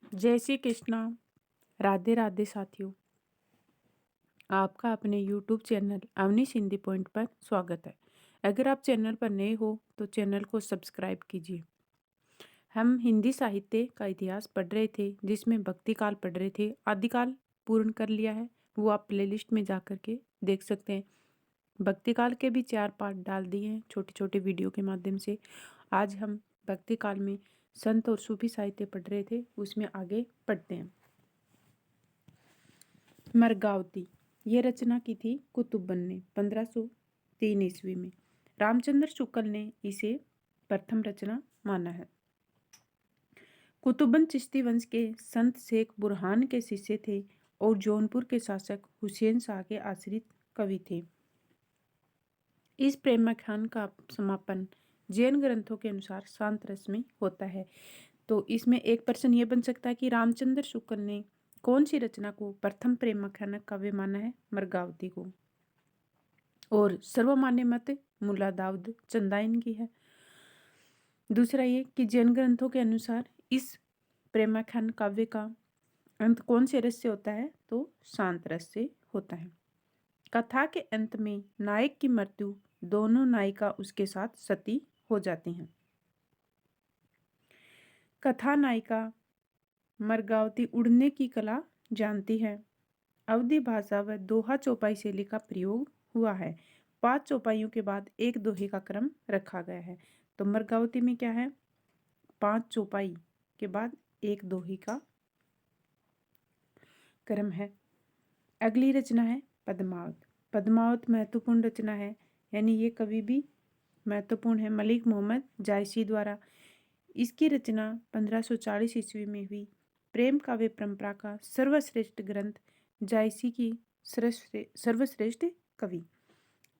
जय श्री कृष्णा। राधे राधे साथियों। आपका अपने YouTube channel Avneesh Hindi Point पर स्वागत है। अगर आप चैनल पर नए हो तो चैनल को सब्सक्राइब कीजिए। हम हिंदी साहित्य का इतिहास पढ़ रहे थे, जिसमें भक्ति काल पढ़ रहे थे। आदिकाल पूर्ण कर लिया है, वो आप प्लेलिस्ट में जा कर के देख सकते हैं। भक्ति काल के भी 4 पार्ट डाल दिए हैं छोटे छोटे वीडियो के माध्यम से। आज हम भक्ति काल में संत और सूफी साहित्य पढ़ रहे थे, उसमें आगे पढ़ते हैं। मरगावती, ये रचना की थी कुतुब्बन ने 1503 ईस्वी में। रामचंद्र शुक्ल ने इसे प्रथम रचना माना है। कुतुब्बन चिश्ती वंश के संत शेख बुरहान के शिष्य थे और जौनपुर के शासक हुसैन शाह के आश्रित कवि थे। इस प्रेमाख्यान का समापन जैन ग्रंथों के अनुसार शांत रस में होता है। तो इसमें एक प्रश्न ये बन सकता है कि रामचंद्र शुक्ल ने कौन सी रचना को प्रथम प्रेमाख्यान काव्य माना है? मरगावती को। और सर्वमान्य मत मुल्ला दाऊद चंदाइन की है। दूसरा ये कि जैन ग्रंथों के अनुसार इस प्रेमाख्यान काव्य का अंत कौन से रस से होता है? तो शांत रस से होता है। कथा के अंत में नायक की मृत्यु, दोनों नायिका उसके साथ सती हो जाती हैं। कथा नायिका मरगावती उड़ने की कला जानती है। अवधी भाषा व दोहा चौपाई शैली का प्रयोग हुआ है। 5 चौपाइयों के बाद एक दोहे का क्रम रखा गया है। तो मरगावती में क्या है? 5 चौपाई के बाद एक दोहे का क्रम है। अगली रचना है पद्मावत। पद्मावत महत्वपूर्ण रचना है, यानी ये कवि भी महत्वपूर्ण है। मलिक मोहम्मद जायसी द्वारा इसकी रचना 1540 ईस्वी में हुई। प्रेम काव्य परंपरा का सर्वश्रेष्ठ ग्रंथ। जायसी की सर्वश्रेष्ठ कवि।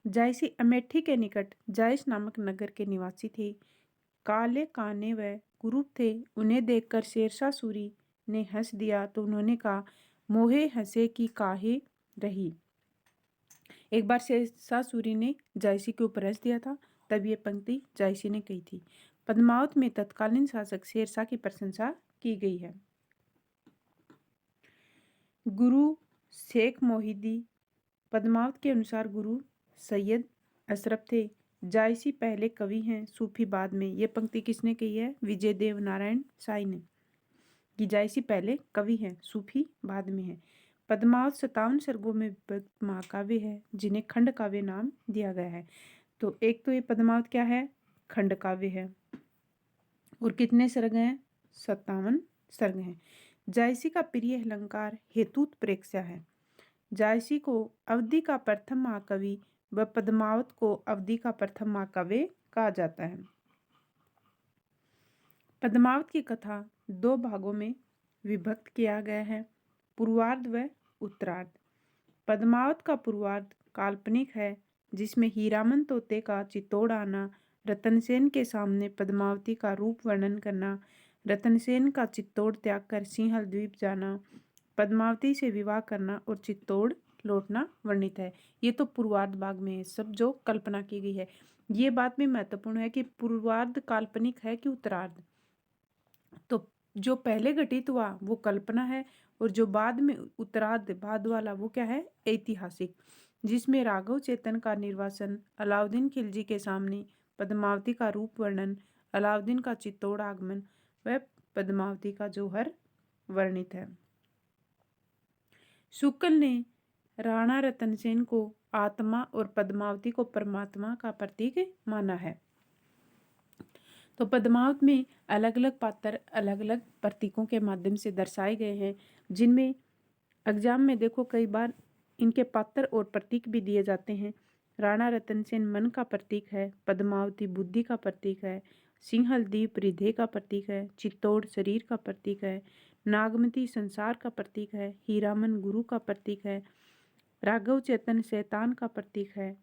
जायसी अमेठी के निकट जायस नामक नगर के निवासी थे। काले काने व कुरूप थे। उन्हें देखकर शेरशाह सूरी ने हंस दिया तो उन्होंने कहा, मोहे हंसे की काहे रही। एक बार शेरशाह सूरी ने जायसी के ऊपर हंस दिया था, तब ये पंक्ति जायसी ने कही थी। पद्मावत में तत्कालीन शासक शेरशाह की प्रशंसा की गई है। गुरु शेख मोहिदी। पद्मावत के अनुसार गुरु सैयद अशरफ थे। जायसी पहले कवि हैं, सूफी बाद में। ये पंक्ति किसने कही है? विजय देव नारायण साई ने। कि जायसी पहले कवि हैं, सूफी बाद में है। पद्मावत 57 सर्गों में विभक्त महाकाव्य है, जिन्हें खंड काव्य नाम दिया गया है। तो एक तो ये पद्मावत क्या है? खंड काव्य है। और कितने सर्ग हैं? 57 सर्ग हैं। जायसी का प्रिय अलंकार हेतुत्प्रेक्षा है। जायसी को अवधि का प्रथम महाकवि व पद्मावत को अवधि का प्रथम महाकाव्य कहा जाता है। पद्मावत की कथा 2 भागों में विभक्त किया गया है, पूर्वार्ध व उत्तरार्ध। पद्मावत का पूर्वार्ध काल्पनिक है, जिसमें हीरामन तोते का चित्तौड़ आना, रतनसेन के सामने पद्मावती का रूप वर्णन करना, रतनसेन का चित्तौड़ त्याग कर सिंहल द्वीप जाना, पद्मावती से विवाह करना और चित्तौड़ लौटना वर्णित है। ये तो पूर्वार्ध भाग में है, सब जो कल्पना की गई है। ये बात में महत्वपूर्ण है कि पूर्वार्ध काल्पनिक है कि उत्तरार्ध। तो जो पहले घटित हुआ वो कल्पना है, और जो बाद में उत्तरार्ध बाद वाला वो क्या है? ऐतिहासिक, जिसमें राघव चेतन का निर्वासन, अलाउद्दीन खिलजी के सामने पद्मावती का रूप वर्णन, अलाउद्दीन का चित्तौड़ आगमन व पद्मावती का जौहर वर्णित है। शुक्ल ने राणा रतनसेन को आत्मा और पद्मावती को परमात्मा का प्रतीक माना है। तो पद्मावत में अलग अलग पात्र अलग अलग प्रतीकों के माध्यम से दर्शाए गए हैं, जिनमें एग्जाम में देखो कई बार इनके पात्र और प्रतीक भी दिए जाते हैं। राणा रतनसेन मन का प्रतीक है, पद्मावती बुद्धि का प्रतीक है, सिंहल द्वीप हृदय का प्रतीक है, चित्तौड़ शरीर का प्रतीक है, नागमती संसार का प्रतीक है, हीरामन गुरु का प्रतीक है, राघव चेतन शैतान का प्रतीक है,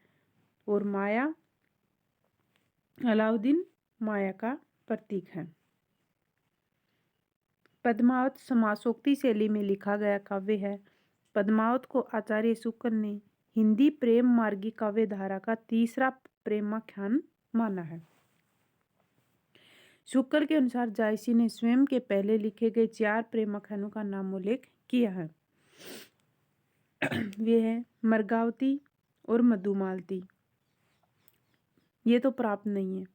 और माया अलाउद्दीन माया का प्रतीक है। पद्मावत समासोक्ति शैली में लिखा गया काव्य है। पद्मावत को आचार्य शुक्ल ने हिंदी प्रेम मार्गी काव्य धारा का तीसरा प्रेमाख्यान माना है। शुक्ल के अनुसार जायसी ने स्वयं के पहले लिखे गए 4 प्रेमाख्यानों का नामोल्लेख किया है। वे हैं मर्गावती और मधुमालती। ये तो प्राप्त नहीं है,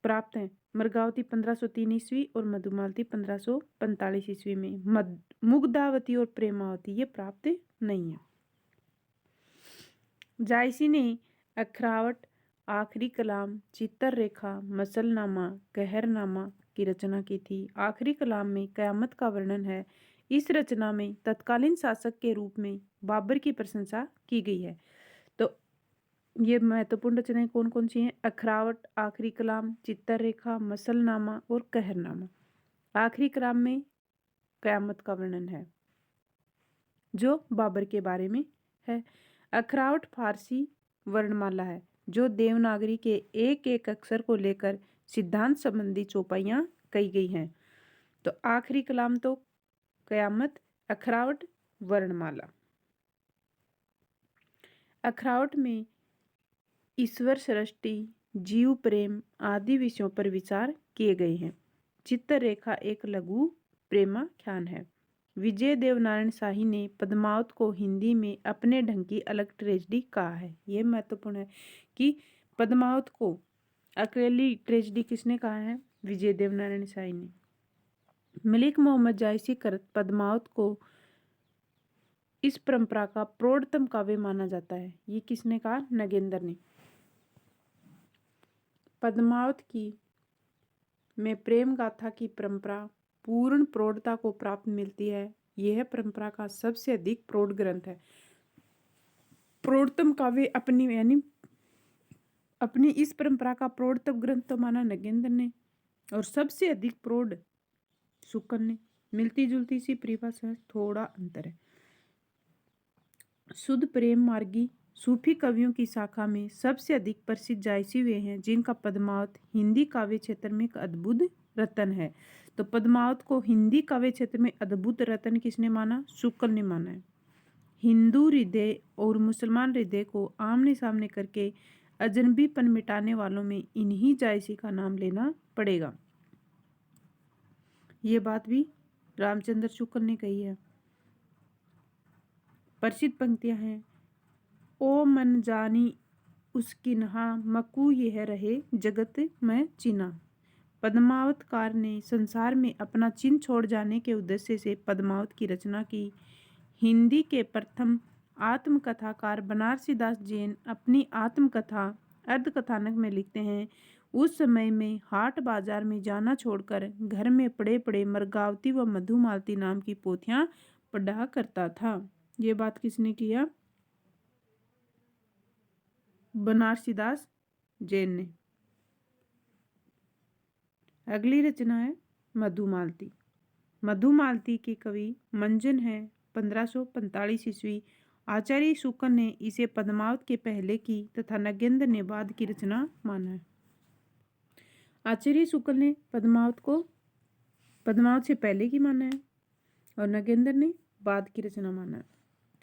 प्राप्त है मर्गावती 1503 ईस्वी और मधुमालती 1545 ईस्वी में। मुग्धावती और प्रेमावती ये प्राप्त नहीं है। जायसी ने अखरावट, आखिरी कलाम, चित्तररेखा, मसलनामा, कहरनामा की रचना की थी। आखिरी कलाम में कयामत का वर्णन है। इस रचना में तत्कालीन शासक के रूप में बाबर की प्रशंसा की गई है। तो ये महत्वपूर्ण रचनाएं कौन कौन सी हैं? अखरावट, आखिरी कलाम, चित्तररेखा, मसलनामा और कहरनामा। आखिरी कलाम में कयामत का वर्णन है जो बाबर के बारे में है। अखरावट फारसी वर्णमाला है जो देवनागरी के एक एक अक्षर को लेकर सिद्धांत संबंधी चौपाइयां कही गई हैं। तो आखिरी कलाम तो कयामत, अखरावट वर्णमाला। अखरावट में ईश्वर सृष्टि, जीव प्रेम आदि विषयों पर विचार किए गए हैं। चित्तरेखा एक लघु प्रेमाख्यान है। विजय देवनारायण शाही ने पद्मावत को हिंदी में अपने ढंग की अलग ट्रेजेडी कहा है। यह महत्वपूर्ण है कि पद्मावत को अकेली ट्रेजेडी किसने कहा है? विजय देवनारायण शाही ने। मलिक मोहम्मद जायसी कृत पद्मावत को इस परंपरा का प्रौढ़तम काव्य माना जाता है। ये किसने कहा? नगेंद्र ने। पद्मावत की में प्रेम गाथा की परंपरा पूर्ण प्रौढ़ता को प्राप्त मिलती है। यह परंपरा का सबसे अधिक प्रौढ़ ग्रंथ है। प्रौढ़तम काव्य अपनी इस परंपरा का प्रौढ़तम ग्रंथ तो माना नगेंद्र ने और सबसे अधिक प्रौढ़ शुक्ल ने। मिलती जुलती सी परिभाषा है, थोड़ा अंतर है। शुद्ध प्रेम मार्गी सूफी कवियों की शाखा में सबसे अधिक प्रसिद्ध जायसी वे हैं जिनका पद्मावत हिंदी काव्य क्षेत्र में एक अद्भुत रत्न है। तो पद्मावत को हिंदी काव्य क्षेत्र में अद्भुत रत्न किसने माना? शुक्ल ने माना है। हिंदू हृदय और मुसलमान हृदय को आमने सामने करके अजनबीपन मिटाने वालों में इन्हीं जायसी का नाम लेना पड़ेगा। ये बात भी रामचंद्र शुक्ल ने कही है। प्रसिद्ध पंक्तियां हैं। ओ मन जानी उसकी नहा, मकू यह रहे जगत में चिन्हा। पद्मावतकार ने संसार में अपना चिन्ह छोड़ जाने के उद्देश्य से पद्मावत की रचना की। हिंदी के प्रथम आत्मकथाकार बनारसी दास जैन अपनी आत्मकथा अर्धकथानक में लिखते हैं, उस समय में हाट बाजार में जाना छोड़कर घर में पड़े पड़े मर्गावती व मधुमालती नाम की पोथियां पढ़ा करता था। ये बात किसने किया? बनारसी दास जैन ने। अगली रचना है मधुमालती। मधुमालती के कवि मंजन है। 1545 ईस्वी। आचार्य शुक्ल ने इसे पद्मावत के पहले की तथा नगेंद्र ने बाद की रचना माना है। आचार्य शुक्ल ने पद्मावत को पद्मावत से पहले की माना है और नगेंद्र ने बाद की रचना माना है।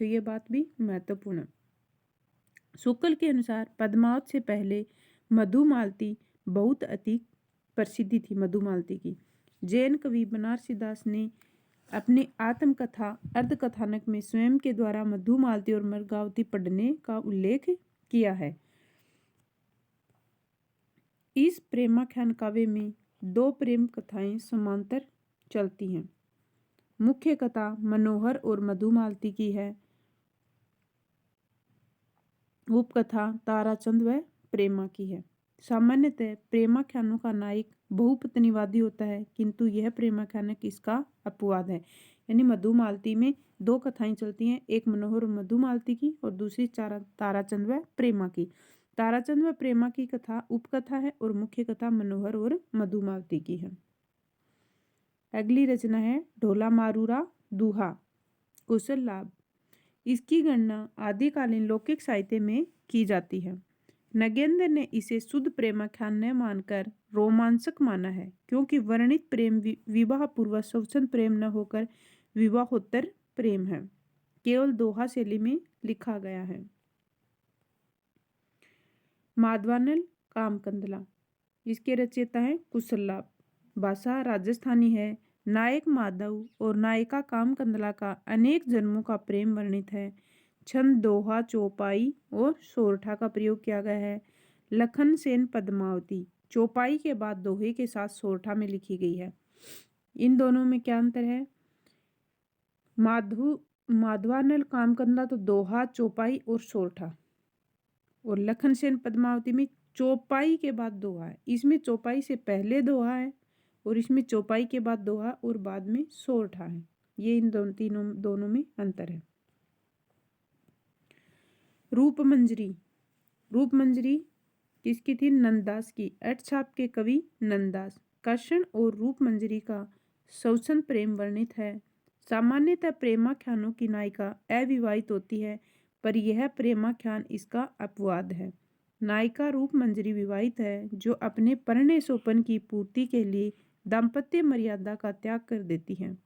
तो ये बात भी महत्वपूर्ण है। शुक्ल के अनुसार पद्मावत से पहले मधुमालती बहुत अधिक प्रसिद्धि थी। मधुमालती की जैन कवि बनारसी दास ने अपने आत्मकथा अर्धकथानक में स्वयं के द्वारा मधुमालती और मर्गावती पढ़ने का उल्लेख किया है। इस प्रेमाख्यान काव्य में 2 प्रेम कथाएं समांतर चलती हैं। मुख्य कथा मनोहर और मधुमालती की है। उपकथा ताराचंद व प्रेमा की है। सामान्यतः प्रेमाख्यानों का नायक बहुपत्नीवादी होता है, किंतु यह प्रेमाख्यानक इसका अपवाद है। यानी मधुमालती में 2 कथाएं चलती हैं, एक मनोहर और मधुमालती की और दूसरी ताराचंद व प्रेमा की। ताराचंद व प्रेमा की कथा उपकथा है और मुख्य कथा मनोहर और मधुमालती की है। अगली रचना है ढोला मारूरा दूहा कुशल लाभ। इसकी गणना आदिकालीन लौकिक साहित्य में की जाती है। नगेंद्र ने इसे शुद्ध प्रेमाख्यान न मानकर रोमांचक माना है, क्योंकि वर्णित प्रेम विवाह पूर्व स्वच्छंद प्रेम न होकर विवाहोत्तर प्रेम है, केवल दोहा शैली में लिखा गया है। माधवानल कामकंदला। इसके रचयिता हैं कुशललाभ। भाषा राजस्थानी है। नायक माधव और नायिका कामकंदला का अनेक जन्मों का प्रेम वर्णित है। छंद दोहा, चौपाई और सोरठा का प्रयोग किया गया है। लखन सेन पद्मावती चौपाई के बाद दोहे के साथ सोरठा में लिखी गई है। इन दोनों में क्या अंतर है? माधवानल कामकंदला तो दोहा, चौपाई और सोरठा, और लखन सेन पद्मावती में चौपाई के बाद दोहा है। इसमें चौपाई से पहले दोहा है और इसमें चौपाई के बाद दोहा और बाद में सोरठा है। ये इन दोनों में अंतर है। रूपमंजरी। रूपमंजरी किसकी थी? नंददास की। अठछाप के कवि नंददास। कर्षण और रूपमंजरी का सौसन प्रेम वर्णित है। सामान्यतः प्रेमाख्यानों की नायिका अविवाहित होती है, पर यह प्रेमाख्यान इसका अपवाद है। नायिका रूपमंजरी विवाहित है, जो अपने परणे सोपन की पूर्ति के लिए दाम्पत्य मर्यादा का त्याग कर देती है।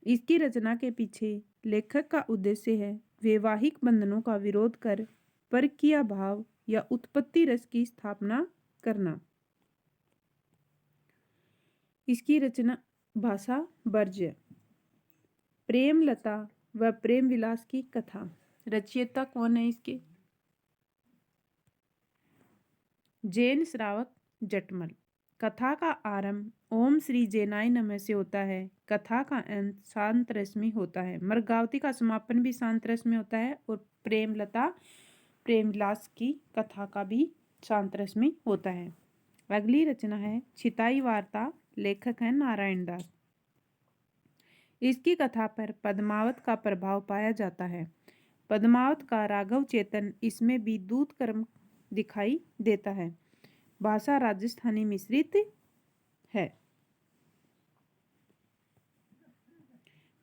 इसकी रचना के पीछे लेखक का उद्देश्य है वैवाहिक बंधनों का विरोध कर परकीय भाव या उत्पत्ति रस की स्थापना करना। इसकी रचना भाषा वर्ज्य। प्रेमलता व प्रेम विलास की कथा। रचयिता कौन है इसके? जैन श्रावक जटमल। कथा का आरंभ ओम श्री जैनाय नमः से होता है। कथा का अंत शांत रस में होता है। मर्गावती का समापन भी शांत रस में होता है और प्रेमलता प्रेमविलास की कथा का भी शांत रस में होता है। अगली रचना है छिताई वार्ता। लेखक है नारायण दास। इसकी कथा पर पद्मावत का प्रभाव पाया जाता है। पद्मावत का राघव चेतन इसमें भी दूत कर्म दिखाई देता है। भाषा राजस्थानी मिश्रित है।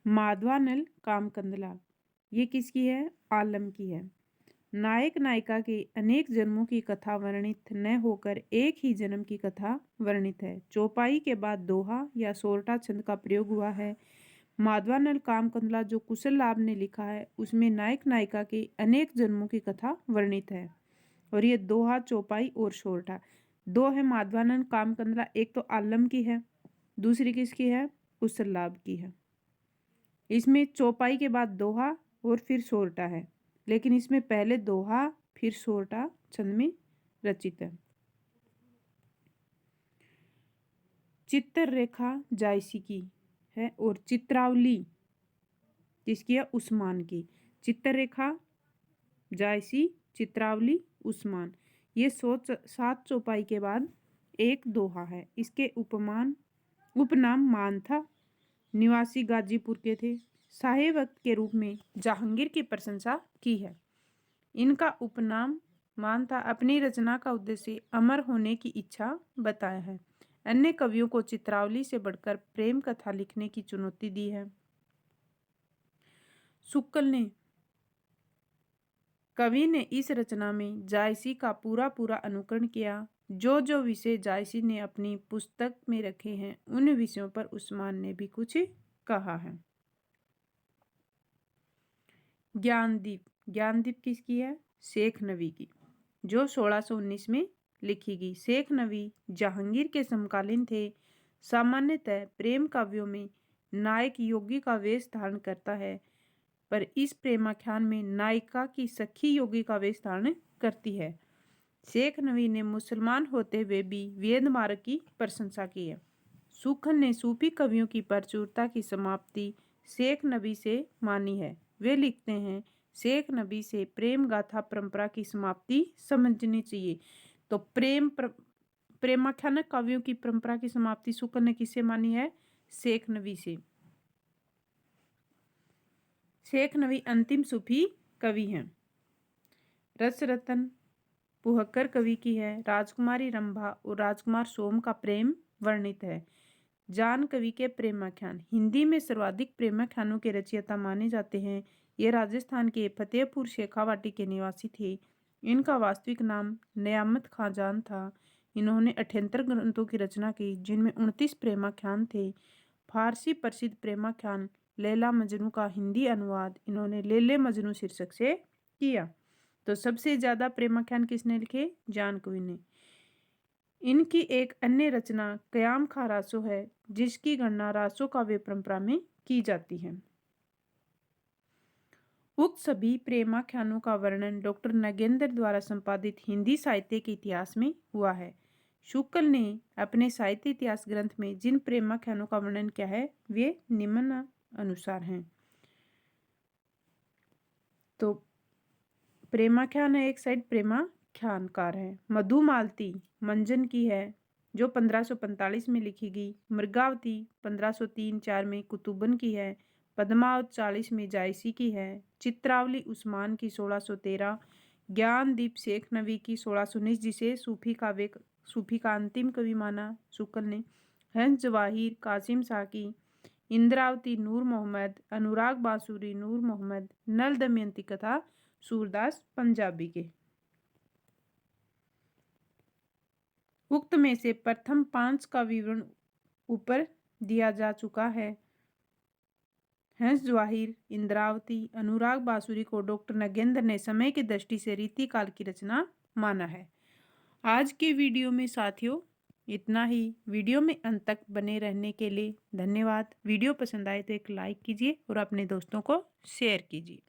माधवानल कामकंदला ये किसकी है? आलम की है। नायक नायिका के अनेक जन्मों की कथा वर्णित न होकर एक ही जन्म की कथा वर्णित है। चौपाई के बाद दोहा या सोरठा छंद का प्रयोग हुआ है। माधवानल कामकंदला जो कुशललाभ ने लिखा है उसमें नायक नायिका के अनेक जन्मों की कथा वर्णित है, और ये दोहा, चौपाई और सोरठा दो है माधवानल कामकंदला। एक तो आलम की है, दूसरी किसकी है? कुशललाभ की है। इसमें चौपाई के बाद दोहा और फिर सोरठा है, लेकिन इसमें पहले दोहा फिर सोरठा छंद में रचित है। चित्ररेखा जायसी की है और चित्रावली किसकी है? उस्मान की। चित्ररेखा जायसी, चित्रावली उस्मान। ये 7 चौपाई के बाद एक दोहा है। इसके उपनाम मान था। निवासी गाजीपुर के थे। शाही वक्त के रूप में जहांगीर की प्रशंसा की है। इनका उपनाम मान था। अपनी रचना का उद्देश्य अमर होने की इच्छा बताया है। अन्य कवियों को चित्रावली से बढ़कर प्रेम कथा लिखने की चुनौती दी है। शुक्ल ने कवि ने इस रचना में जायसी का पूरा अनुकरण किया। जो विषय जायसी ने अपनी पुस्तक में रखे हैं उन विषयों पर उस्मान ने भी कुछ कहा है। ज्ञानदीप। ज्ञानदीप किसकी है? शेख नवी की, जो 1619 में लिखी गई। शेख नवी जहांगीर के समकालीन थे। सामान्यतः प्रेम काव्यों में नायक योगी का वेश धारण करता है, पर इस प्रेमाख्यान में नायिका की सखी योगी का वेश धारण करती है। शेख नवी ने मुसलमान होते हुए भी वेद मार्ग की प्रशंसा की है। सुखन ने सूफी कवियों की प्रचुरता की समाप्ति शेख नबी से मानी है। वे लिखते हैं, शेख नबी से प्रेम गाथा परंपरा की समाप्ति समझनी चाहिए। तो प्रेमाख्यानक काव्यों की परंपरा की समाप्ति सुखन ने किससे मानी है? शेख नबी से। शेख नवी अंतिम सूफी कवि हैं। रसरतन पुहक्कर कवि की है। राजकुमारी रंभा और राजकुमार सोम का प्रेम वर्णित है। जान कवि के प्रेमाख्यान हिंदी में सर्वाधिक प्रेमाख्यानों के रचयिता माने जाते हैं। ये राजस्थान के फतेहपुर शेखावाटी के निवासी थे। इनका वास्तविक नाम नियामत खां जान था। इन्होंने 78 ग्रंथों की रचना की, जिनमें 29 प्रेमाख्यान थे। फारसी प्रसिद्ध प्रेमाख्यान लैला मजनू का हिंदी अनुवाद इन्होंने लेले मजनू शीर्षक से किया। तो सबसे ज्यादा प्रेमाख्यान किसने लिखे? जान कवि ने। इनकी एक अन्य रचना कयाम खा रासो है, जिसकी गणना रासो काव्य परंपरा में की जाती है। उक्त सभी प्रेमाख्यानों का वर्णन डॉक्टर नगेंद्र द्वारा संपादित हिंदी साहित्य के इतिहास में हुआ है। शुक्ल ने अपने साहित्य इतिहास ग्रंथ में जिन प्रेमाख्यानों का वर्णन किया है वे निम्न अनुसार हैं। तो प्रेमाख्यान है, एक साइड प्रेमाख्यानकार है। मधुमालती मंजन की है जो 1545 में लिखी गई। मृगावती 1503-4 में कुतुबन की है। पद्मावत 40 में जायसी की है। चित्रावली उस्मान की 1613। ज्ञानदीप शेख नवी की 1619, जिसे सूफी का अंतिम कवि माना शुक्ल ने। हंस जवाहिर कासिम शाह की। इंद्रावती नूर मोहम्मद। अनुराग बांसुरी नूर मोहम्मद। नल दमयंती कथा सूरदास पंजाबी के। उक्त में से प्रथम 5 का विवरण ऊपर दिया जा चुका है। हंस जवाहिर, इंद्रावती, अनुराग बांसुरी को डॉक्टर नगेंद्र ने समय की दृष्टि से रीतिकाल की रचना माना है। आज के वीडियो में साथियों इतना ही। वीडियो में अंत तक बने रहने के लिए धन्यवाद। वीडियो पसंद आए तो एक लाइक कीजिए और अपने दोस्तों को शेयर कीजिए।